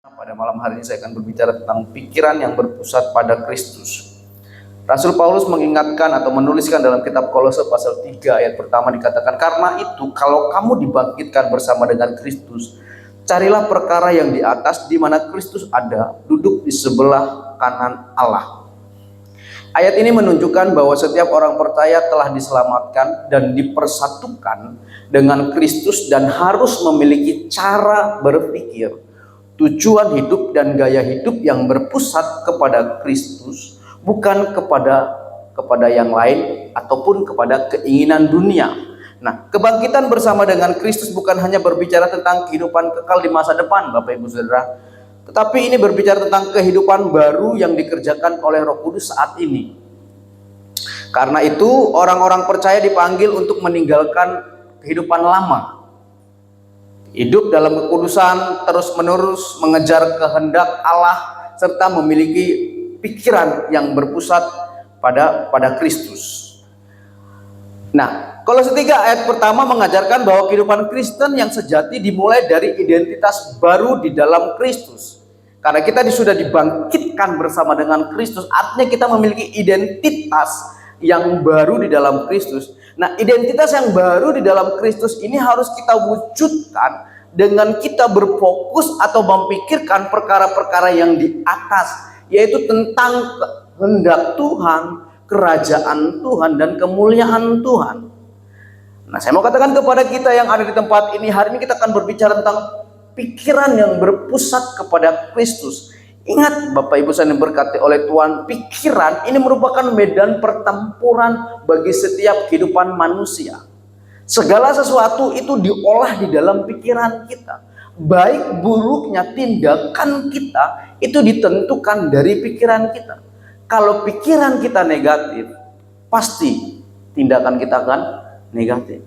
Pada malam hari ini saya akan berbicara tentang pikiran yang berpusat pada Kristus. Rasul Paulus mengingatkan atau menuliskan dalam kitab Kolose pasal 3 ayat pertama dikatakan, "Karena itu kalau kamu dibangkitkan bersama dengan Kristus, carilah perkara yang di atas di mana Kristus ada, duduk di sebelah kanan Allah." Ayat ini menunjukkan bahwa setiap orang percaya telah diselamatkan dan dipersatukan dengan Kristus dan harus memiliki cara berpikir, tujuan hidup dan gaya hidup yang berpusat kepada Kristus, bukan kepada yang lain ataupun kepada keinginan dunia. Nah, kebangkitan bersama dengan Kristus bukan hanya berbicara tentang kehidupan kekal di masa depan, Bapak Ibu Saudara, tetapi ini berbicara tentang kehidupan baru yang dikerjakan oleh Roh Kudus saat ini. Karena itu, orang-orang percaya dipanggil untuk meninggalkan kehidupan lama, hidup dalam kekudusan, terus-menerus mengejar kehendak Allah, serta memiliki pikiran yang berpusat pada Kristus. Nah, Kolose 3 ayat pertama mengajarkan bahwa kehidupan Kristen yang sejati dimulai dari identitas baru di dalam Kristus. Karena kita sudah dibangkitkan bersama dengan Kristus, artinya kita memiliki identitas yang baru di dalam Kristus. Nah, identitas yang baru di dalam Kristus ini harus kita wujudkan dengan kita berfokus atau memikirkan perkara-perkara yang di atas, yaitu tentang kehendak Tuhan, kerajaan Tuhan, dan kemuliaan Tuhan. Nah, saya mau katakan kepada kita yang ada di tempat ini, hari ini kita akan berbicara tentang pikiran yang berpusat kepada Kristus. Ingat Bapak Ibu yang diberkati oleh Tuhan, pikiran ini merupakan medan pertempuran bagi setiap kehidupan manusia. Segala sesuatu itu diolah di dalam pikiran kita. Baik buruknya tindakan kita itu ditentukan dari pikiran kita. Kalau pikiran kita negatif, pasti tindakan kita akan negatif.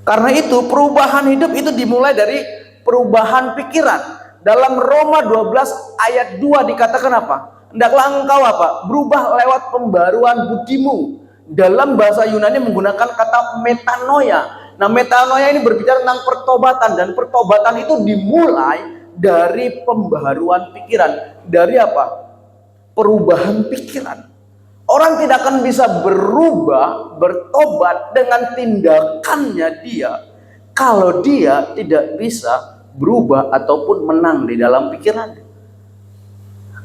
Karena itu perubahan hidup itu dimulai dari perubahan pikiran. Dalam Roma 12 ayat 2 dikatakan apa? Hendaklah engkau apa? Berubah lewat pembaruan budimu. Dalam bahasa Yunani menggunakan kata metanoia. Nah, metanoia ini berbicara tentang pertobatan, dan pertobatan itu dimulai dari pembaharuan pikiran. Dari apa? Perubahan pikiran. Orang tidak akan bisa berubah, bertobat dengan tindakannya dia kalau dia tidak bisa berubah ataupun menang di dalam pikirannya.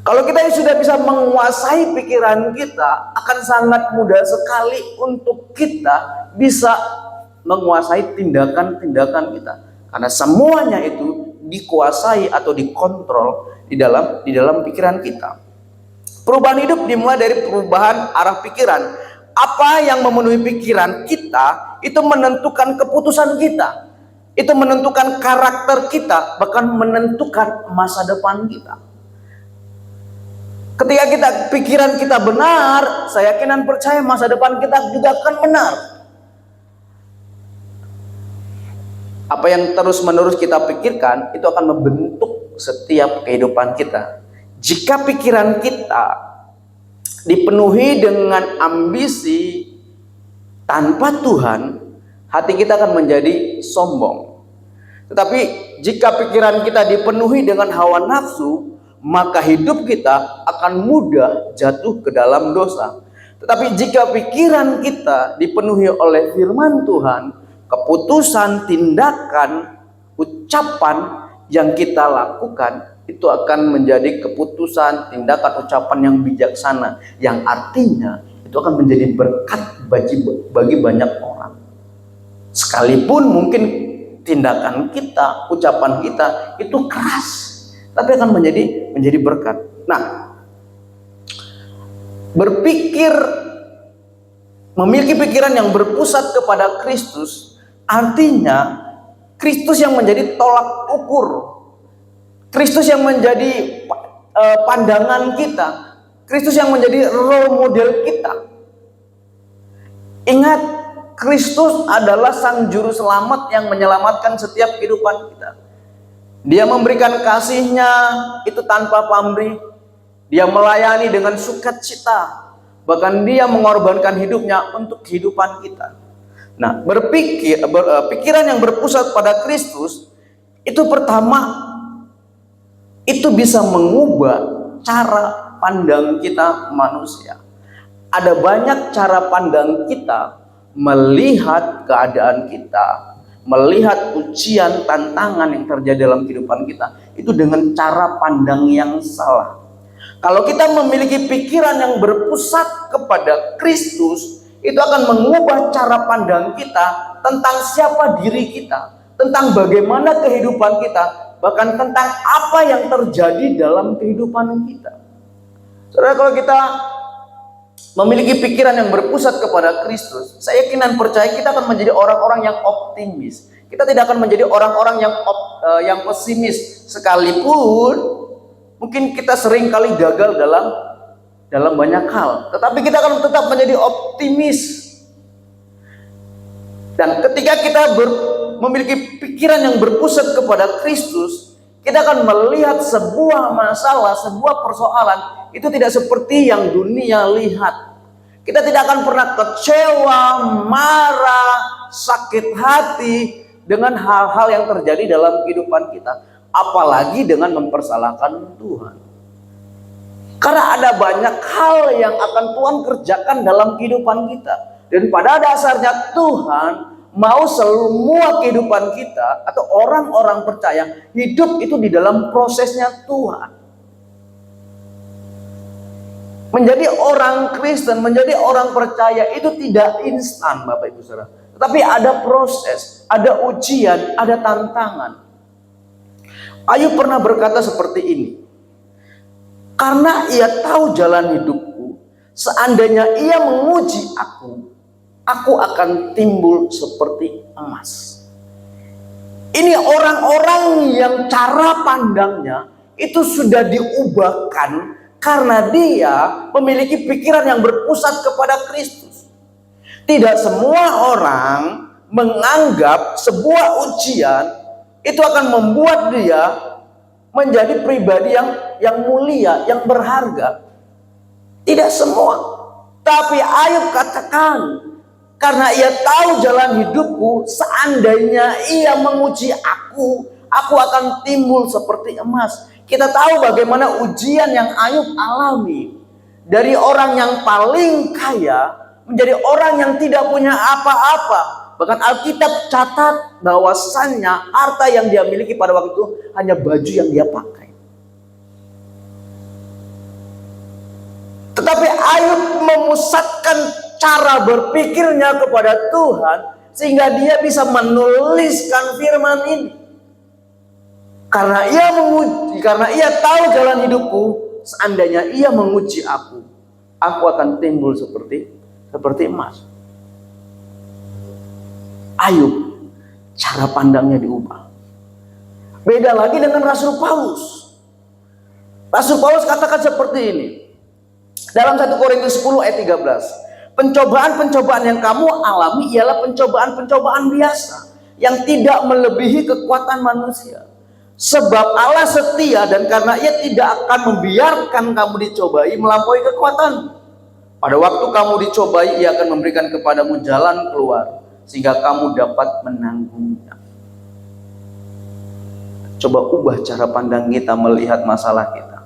Kalau kita sudah bisa menguasai pikiran kita, akan sangat mudah sekali untuk kita bisa menguasai tindakan-tindakan kita. Karena semuanya itu dikuasai atau dikontrol di dalam pikiran kita. Perubahan hidup dimulai dari perubahan arah pikiran. Apa yang memenuhi pikiran kita itu menentukan keputusan kita. Itu menentukan karakter kita, bahkan menentukan masa depan kita. Ketika pikiran kita benar, saya yakin dan percaya masa depan kita juga akan benar. Apa yang terus-menerus kita pikirkan itu akan membentuk setiap kehidupan kita. Jika pikiran kita dipenuhi dengan ambisi tanpa Tuhan, hati kita akan menjadi sombong. Tetapi jika pikiran kita dipenuhi dengan hawa nafsu, maka hidup kita akan mudah jatuh ke dalam dosa. Tetapi jika pikiran kita dipenuhi oleh firman Tuhan, keputusan, tindakan, ucapan yang kita lakukan itu akan menjadi keputusan, tindakan, ucapan yang bijaksana, yang artinya itu akan menjadi berkat bagi banyak orang. Sekalipun mungkin tindakan kita, ucapan kita itu keras, tapi akan menjadi berkat. Nah, memiliki pikiran yang berpusat kepada Kristus, artinya Kristus yang menjadi tolak ukur, Kristus yang menjadi pandangan kita, Kristus yang menjadi role model kita. Ingat, Kristus adalah Sang Juru Selamat yang menyelamatkan setiap kehidupan kita. Dia memberikan kasih-Nya itu tanpa pamrih. Dia melayani dengan sukacita. Bahkan Dia mengorbankan hidupnya untuk kehidupan kita. Nah, pikiran yang berpusat pada Kristus itu pertama itu bisa mengubah cara pandang kita manusia. Ada banyak cara pandang kita melihat keadaan kita, melihat ujian, tantangan yang terjadi dalam kehidupan kita, itu dengan cara pandang yang salah. Kalau kita memiliki pikiran yang berpusat kepada Kristus, itu akan mengubah cara pandang kita tentang siapa diri kita, tentang bagaimana kehidupan kita, bahkan tentang apa yang terjadi dalam kehidupan kita. Saudara, kalau kita memiliki pikiran yang berpusat kepada Kristus, saya yakin dan percaya kita akan menjadi orang-orang yang optimis. Kita tidak akan menjadi orang-orang yang pesimis, sekalipun mungkin kita sering kali gagal dalam banyak hal, tetapi kita akan tetap menjadi optimis. Dan ketika kita memiliki pikiran yang berpusat kepada Kristus, kita akan melihat sebuah masalah, sebuah persoalan itu tidak seperti yang dunia lihat. Kita tidak akan pernah kecewa, marah, sakit hati dengan hal-hal yang terjadi dalam kehidupan kita, apalagi dengan mempersalahkan Tuhan. Karena ada banyak hal yang akan Tuhan kerjakan dalam kehidupan kita. Dan pada dasarnya Tuhan mau semua kehidupan kita atau orang-orang percaya hidup itu di dalam prosesnya Tuhan. Menjadi orang Kristen, menjadi orang percaya itu tidak instan, Bapak Ibu Saudara. Tetapi ada proses, ada ujian, ada tantangan. Ayub pernah berkata seperti ini, karena ia tahu jalan hidupku, seandainya ia menguji aku akan timbul seperti emas. Ini orang-orang yang cara pandangnya itu sudah diubahkan karena dia memiliki pikiran yang berpusat kepada Kristus. Tidak semua orang menganggap sebuah ujian itu akan membuat dia menjadi pribadi yang mulia, yang berharga. Tidak semua. Tapi Ayub katakan, karena ia tahu jalan hidupku, seandainya ia menguji aku akan timbul seperti emas. Kita tahu bagaimana ujian yang Ayub alami. Dari orang yang paling kaya menjadi orang yang tidak punya apa-apa. Bahkan Alkitab catat bahwasannya harta yang dia miliki pada waktu itu hanya baju yang dia pakai. Tetapi Ayub memusatkan cara berpikirnya kepada Tuhan sehingga dia bisa menuliskan firman ini. Karena ia tahu jalan hidupku, seandainya ia menguji aku akan timbul seperti emas. Ayub, cara pandangnya diubah. Beda lagi dengan Rasul Paulus. Rasul Paulus katakan seperti ini. Dalam 1 Korintus 10 ayat 13. Pencobaan-pencobaan yang kamu alami ialah pencobaan-pencobaan biasa yang tidak melebihi kekuatan manusia. Sebab Allah setia dan karena ia tidak akan membiarkan kamu dicobai melampaui kekuatan. Pada waktu kamu dicobai, ia akan memberikan kepadamu jalan keluar sehingga kamu dapat menanggungnya. Coba ubah cara pandang kita melihat masalah kita.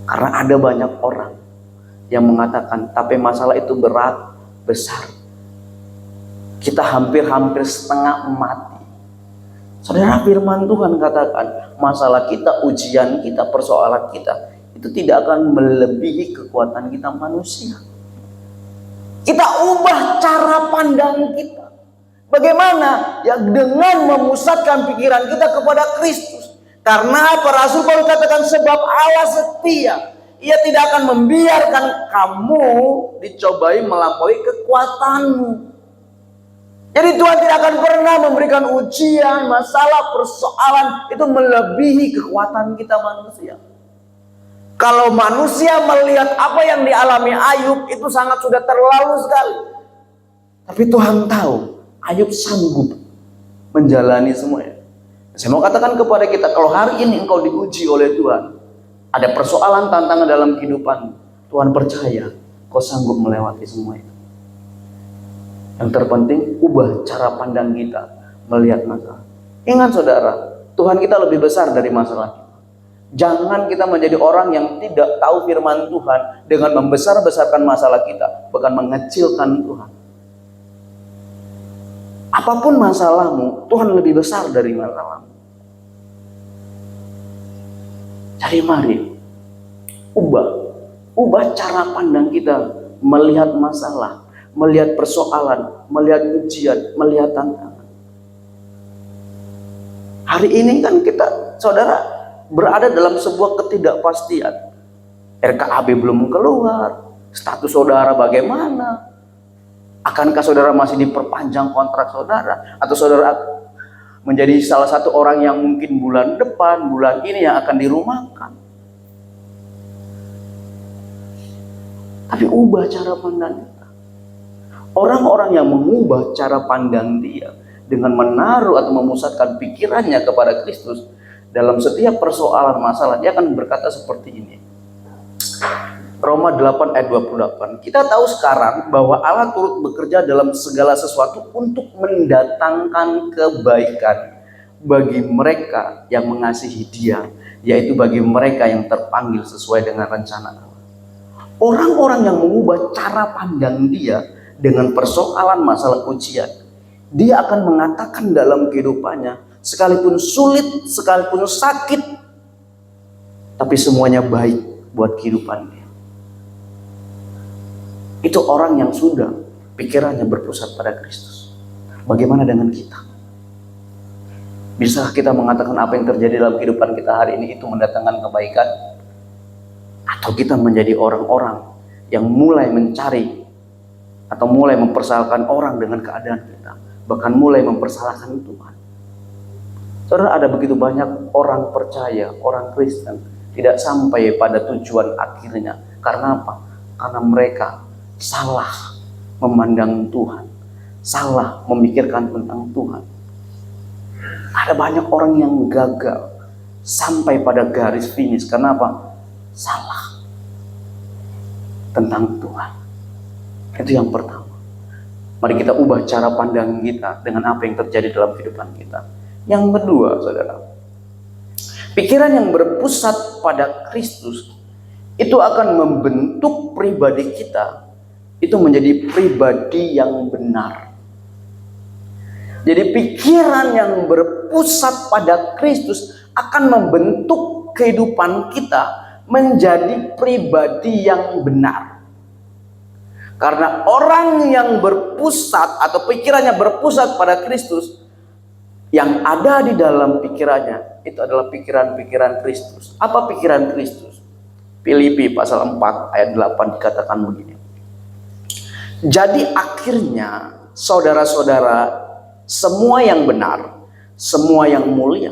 Karena ada banyak orang yang mengatakan, tapi masalah itu berat, besar. Kita hampir-hampir setengah mati. Saudara, firman Tuhan katakan, masalah kita, ujian kita, persoalan kita, itu tidak akan melebihi kekuatan kita manusia. Kita ubah cara pandang kita. Bagaimana? Ya dengan memusatkan pikiran kita kepada Kristus. Karena para Rasul Paulus katakan, sebab Allah setia. Ia tidak akan membiarkan kamu dicobai melampaui kekuatanmu. Jadi Tuhan tidak akan pernah memberikan ujian, masalah, persoalan itu melebihi kekuatan kita manusia. Kalau manusia melihat apa yang dialami Ayub itu sangat sudah terlalu sekali. Tapi Tuhan tahu Ayub sanggup menjalani semuanya. Saya mau katakan kepada kita, kalau hari ini engkau diuji oleh Tuhan, ada persoalan, tantangan dalam kehidupan, Tuhan percaya kau sanggup melewati semua itu. Yang terpenting, ubah cara pandang kita melihat masalah. Ingat saudara, Tuhan kita lebih besar dari masalah kita. Jangan kita menjadi orang yang tidak tahu firman Tuhan dengan membesar-besarkan masalah kita, bahkan mengecilkan Tuhan. Apapun masalahmu, Tuhan lebih besar dari masalahmu. Jadi mari ubah cara pandang kita melihat masalah, melihat persoalan, melihat ujian, melihat tantangan. Hari ini kan kita, saudara, berada dalam sebuah ketidakpastian. RKAB belum keluar, status saudara bagaimana? Akankah saudara masih diperpanjang kontrak saudara? Atau saudara menjadi salah satu orang yang mungkin bulan depan, bulan ini yang akan dirumahkan? Tapi ubah cara pandang kita. Orang-orang yang mengubah cara pandang dia dengan menaruh atau memusatkan pikirannya kepada Kristus dalam setiap persoalan masalah, dia akan berkata seperti ini. Roma 8 ayat 28. Kita tahu sekarang bahwa Allah turut bekerja dalam segala sesuatu untuk mendatangkan kebaikan bagi mereka yang mengasihi Dia, yaitu bagi mereka yang terpanggil sesuai dengan rencana Allah. Orang-orang yang mengubah cara pandang dia dengan persoalan masalah ujian, dia akan mengatakan dalam kehidupannya, sekalipun sulit, sekalipun sakit, tapi semuanya baik buat kehidupan dia. Itu orang yang sudah pikirannya berpusat pada Kristus. Bagaimana dengan kita? Bisakah kita mengatakan apa yang terjadi dalam kehidupan kita hari ini itu mendatangkan kebaikan? Atau kita menjadi orang-orang yang mulai mencari atau mulai mempersalahkan orang dengan keadaan kita, bahkan mulai mempersalahkan Tuhan? Saudara, ada begitu banyak orang percaya, orang Kristen tidak sampai pada tujuan akhirnya. Karena apa? Karena mereka salah memandang Tuhan, salah memikirkan tentang Tuhan. Ada banyak orang yang gagal sampai pada garis finish. Karena apa? Salah tentang Tuhan. Itu yang pertama. Mari kita ubah cara pandang kita dengan apa yang terjadi dalam kehidupan kita. Yang kedua, saudara, pikiran yang berpusat pada Kristus itu akan membentuk pribadi kita itu menjadi pribadi yang benar. Jadi pikiran yang berpusat pada Kristus akan membentuk kehidupan kita menjadi pribadi yang benar. Karena orang yang berpusat atau pikirannya berpusat pada Kristus, yang ada di dalam pikirannya itu adalah pikiran-pikiran Kristus. Apa pikiran Kristus? Filipi pasal 4 ayat 8 dikatakan begini. Jadi akhirnya saudara-saudara, semua yang benar, semua yang mulia,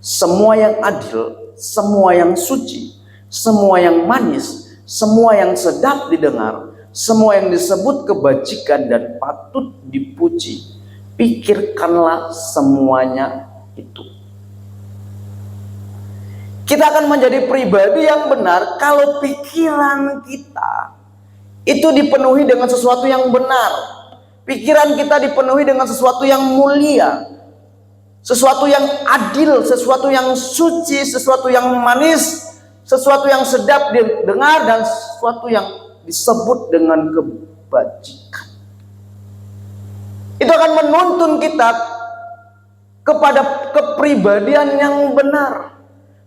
semua yang adil, semua yang suci, semua yang manis, semua yang sedap didengar, semua yang disebut kebajikan dan patut dipuji, pikirkanlah semuanya itu. Kita akan menjadi pribadi yang benar kalau pikiran kita itu dipenuhi dengan sesuatu yang benar. Pikiran kita dipenuhi dengan sesuatu yang mulia, sesuatu yang adil, sesuatu yang suci, sesuatu yang manis, sesuatu yang sedap didengar, dan sesuatu yang disebut dengan kebajikan. Itu akan menuntun kita kepada kepribadian yang benar.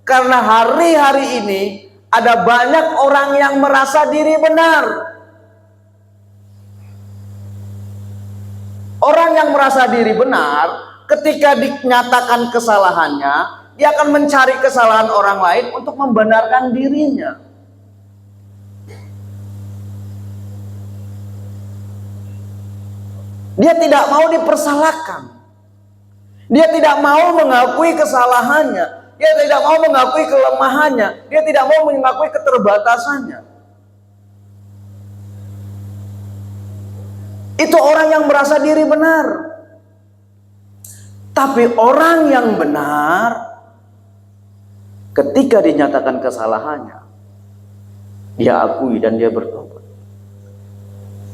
Karena hari-hari ini ada banyak orang yang merasa diri benar. Orang yang merasa diri benar, ketika dinyatakan kesalahannya, dia akan mencari kesalahan orang lain untuk membenarkan dirinya. Dia tidak mau dipersalahkan. Dia tidak mau mengakui kesalahannya. Dia tidak mau mengakui kelemahannya. Dia tidak mau mengakui keterbatasannya. Itu orang yang merasa diri benar. Tapi orang yang benar, ketika dinyatakan kesalahannya, dia akui dan dia bertobat.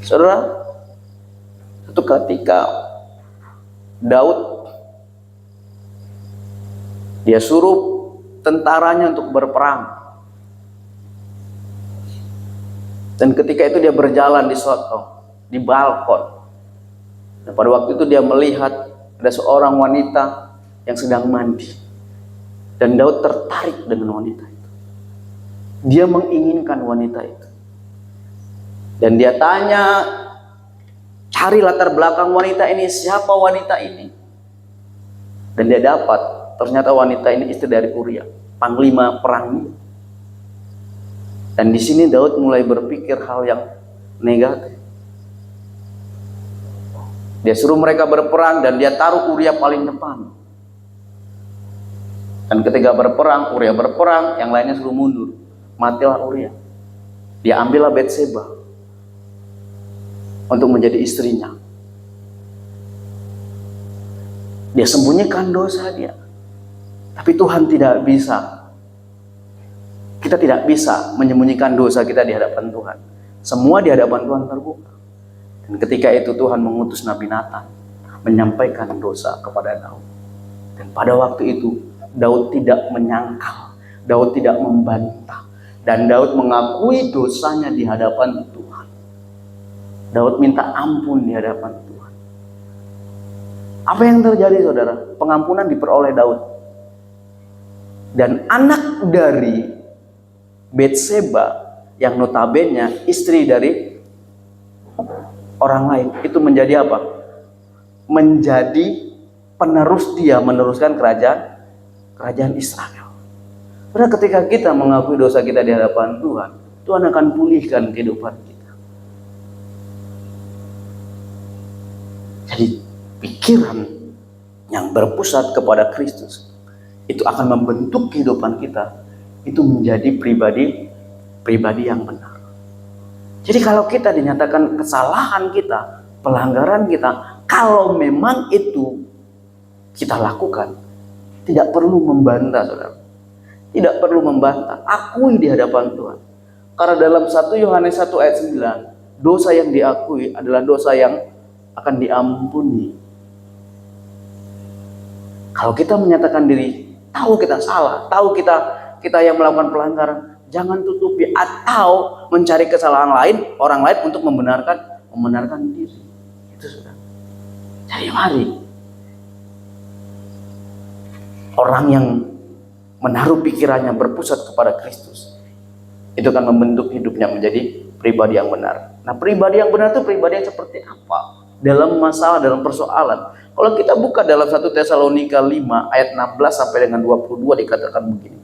Saudara, suatu ketika Daud, dia suruh tentaranya untuk berperang. Dan ketika itu dia berjalan di balkon. Dan pada waktu itu dia melihat ada seorang wanita yang sedang mandi. Dan Daud tertarik dengan wanita itu. Dia menginginkan wanita itu. Dan dia tanya, cari latar belakang wanita ini, siapa wanita ini? Dan dia dapat, ternyata wanita ini istri dari Uria, panglima perang. Dan di sini Daud mulai berpikir hal yang negatif. Dia suruh mereka berperang dan dia taruh Uria paling depan. Dan ketika berperang, Uria berperang, yang lainnya suruh mundur. Matilah Uria. Dia ambillah Batseba untuk menjadi istrinya. Dia sembunyikan dosa dia. Tapi Tuhan tidak bisa. Kita tidak bisa menyembunyikan dosa kita di hadapan Tuhan. Semua di hadapan Tuhan terbuka. Dan ketika itu Tuhan mengutus Nabi Nathan menyampaikan dosa kepada Daud. Dan pada waktu itu Daud tidak menyangkal, Daud tidak membantah, dan Daud mengakui dosanya di hadapan Tuhan. Daud minta ampun di hadapan Tuhan. Apa yang terjadi, saudara? Pengampunan diperoleh Daud. Dan anak dari Batseba yang notabene istri dari orang lain itu menjadi apa? Menjadi penerus, dia meneruskan kerajaan Israel. Karena ketika kita mengakui dosa kita di hadapan Tuhan, Tuhan akan pulihkan kehidupan kita. Jadi pikiran yang berpusat kepada Kristus itu akan membentuk kehidupan kita itu menjadi pribadi yang benar. Jadi kalau kita dinyatakan kesalahan kita, pelanggaran kita, kalau memang itu kita lakukan, tidak perlu membantah, saudara. Tidak perlu membantah, akui di hadapan Tuhan. Karena dalam 1 Yohanes 1 ayat 9, dosa yang diakui adalah dosa yang akan diampuni. Kalau kita menyatakan diri, tahu kita salah, tahu kita yang melakukan pelanggaran, jangan tutupi atau mencari kesalahan orang lain untuk membenarkan diri. Itu sudah. Jadi mari orang yang menaruh pikirannya berpusat kepada Kristus, itu akan membentuk hidupnya menjadi pribadi yang benar. Nah, pribadi yang benar itu pribadi yang seperti apa? Dalam masalah, dalam persoalan. Kalau kita buka dalam 1 Tesalonika 5 ayat 16 sampai dengan 22 dikatakan begini.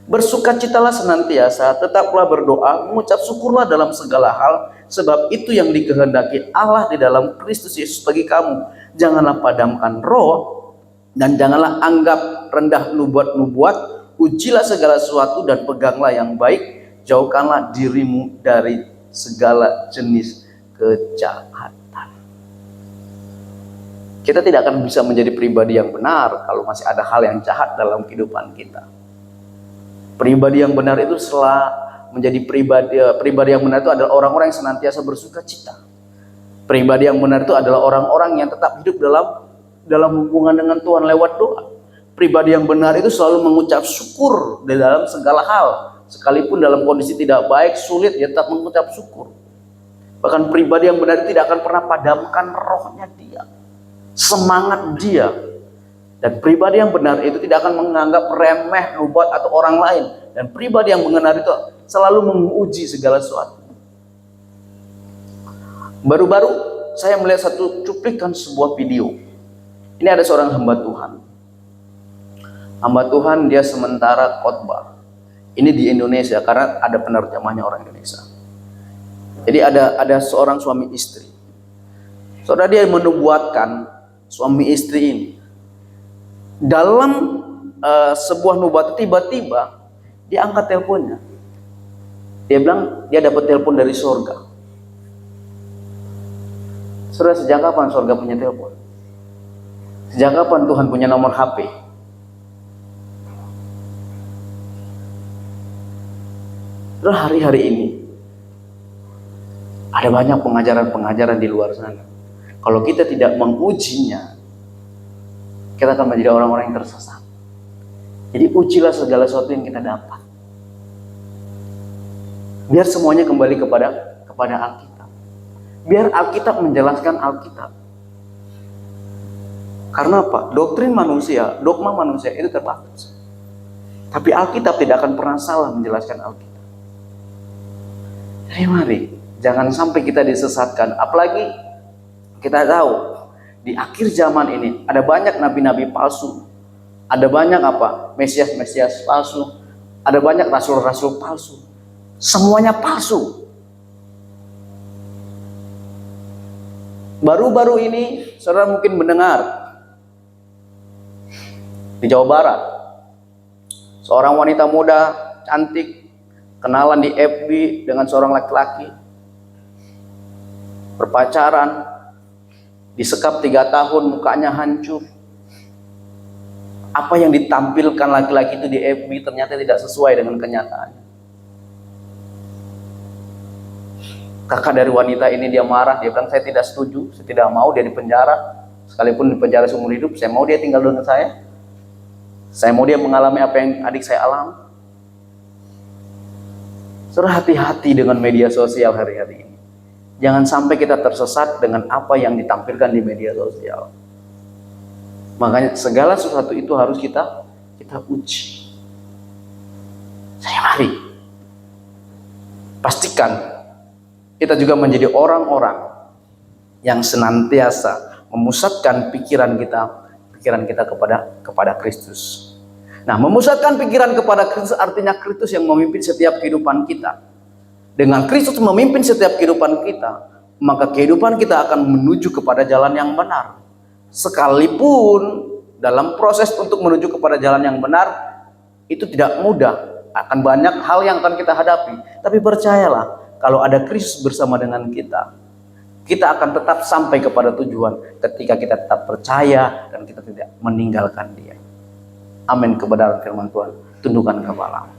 Bersukacitalah senantiasa, tetaplah berdoa, mengucap syukurlah dalam segala hal, sebab itu yang dikehendaki Allah di dalam Kristus Yesus bagi kamu. Janganlah padamkan roh, dan janganlah anggap rendah nubuat-nubuat, ujilah segala sesuatu dan peganglah yang baik, jauhkanlah dirimu dari segala jenis kejahatan. Kita tidak akan bisa menjadi pribadi yang benar kalau masih ada hal yang jahat dalam kehidupan kita. Pribadi yang benar itu menjadi pribadi yang benar itu adalah orang-orang yang senantiasa bersuka cita. Pribadi yang benar itu adalah orang-orang yang tetap hidup dalam hubungan dengan Tuhan lewat doa. Pribadi yang benar itu selalu mengucap syukur di dalam segala hal. Sekalipun dalam kondisi tidak baik, sulit, dia tetap mengucap syukur. Bahkan pribadi yang benar itu tidak akan pernah padamkan rohnya dia, semangat dia. Dan pribadi yang benar itu tidak akan menganggap remeh nubuat atau orang lain. Dan pribadi yang benar itu selalu menguji segala sesuatu. Baru-baru saya melihat satu cuplikan sebuah video. Ini ada seorang hamba Tuhan. Hamba Tuhan dia sementara khotbah. Ini di Indonesia karena ada penerjemahnya orang Indonesia. Jadi ada seorang suami istri. Saudara, dia menubuatkan suami istri ini. Dalam sebuah nubuat tiba-tiba dia angkat teleponnya. Dia bilang dia dapat telepon dari surga. Saudara, sejak kapan surga punya telepon? Sejak kapan Tuhan punya nomor HP? Saudara, hari-hari ini ada banyak pengajaran-pengajaran di luar sana. Kalau kita tidak mengujinya, kita akan menjadi orang-orang yang tersesat. Jadi ujilah segala sesuatu yang kita dapat. Biar semuanya kembali kepada Alkitab. Biar Alkitab menjelaskan Alkitab. Karena apa? Doktrin manusia, dogma manusia itu terbatas. Tapi Alkitab tidak akan pernah salah menjelaskan Alkitab. Jadi mari, jangan sampai kita disesatkan. Apalagi kita tahu di akhir zaman ini ada banyak nabi-nabi palsu. Ada banyak Mesias-Mesias palsu. Ada banyak rasul-rasul palsu. Semuanya palsu. Baru-baru ini saudara mungkin mendengar di Jawa Barat seorang wanita muda cantik kenalan di FB dengan seorang laki-laki, berpacaran, disekap 3 tahun, mukanya hancur. Apa yang ditampilkan laki-laki itu di FB ternyata tidak sesuai dengan kenyataannya. Kakak dari wanita ini dia marah, dia bilang saya tidak setuju, saya tidak mau dia dipenjara, sekalipun dipenjara seumur hidup, saya mau dia tinggal dengan saya mau dia mengalami apa yang adik saya alami. Saudara, hati-hati dengan media sosial hari-hari ini. Jangan sampai kita tersesat dengan apa yang ditampilkan di media sosial. Makanya segala sesuatu itu harus kita uji. Saya mari pastikan kita juga menjadi orang-orang yang senantiasa memusatkan pikiran kita kepada Kristus. Nah, memusatkan pikiran kepada Kristus artinya Kristus yang memimpin setiap kehidupan kita. Dengan Kristus memimpin setiap kehidupan kita, maka kehidupan kita akan menuju kepada jalan yang benar. Sekalipun dalam proses untuk menuju kepada jalan yang benar itu tidak mudah, akan banyak hal yang akan kita hadapi. Tapi percayalah, kalau ada Kristus bersama dengan kita akan tetap sampai kepada tujuan ketika kita tetap percaya dan kita tidak meninggalkan Dia. Amin. Kebenaran firman Tuhan, tundukkan kepala.